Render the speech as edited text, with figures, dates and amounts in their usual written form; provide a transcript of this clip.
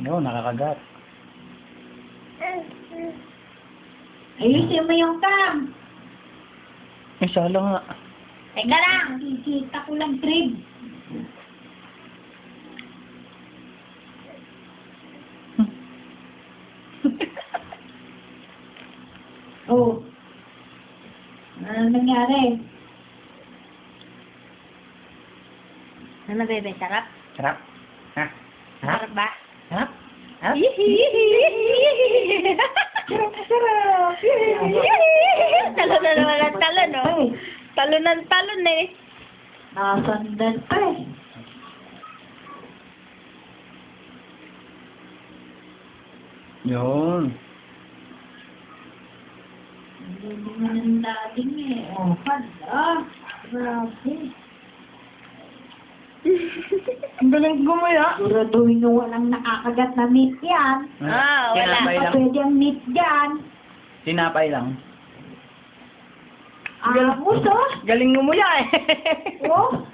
Oo, nakakagat. Ayusin mo yung cam. Eh, sala nga. Teka lang, kikita ko lang trip. Oh. Ano nangyari? Ano bebe, sarap? Sarap. Ha? Sarap? Sarap ba? Sarap? Sarap? Sarap, sarap. Talon na naman ang talon, oh. Talon ng talon, eh. Nakasandal pa, eh. Yun. Hindi mo ng dating, eh. Oh, hala. Grabe. Ang galing gumaya. Siguraduhin nyo walang nakakagat na meat yan. Wala. Wala pa pwede ang meat dyan. Tinapay lang. Amos, oh. Galing gumuya eh. Oh.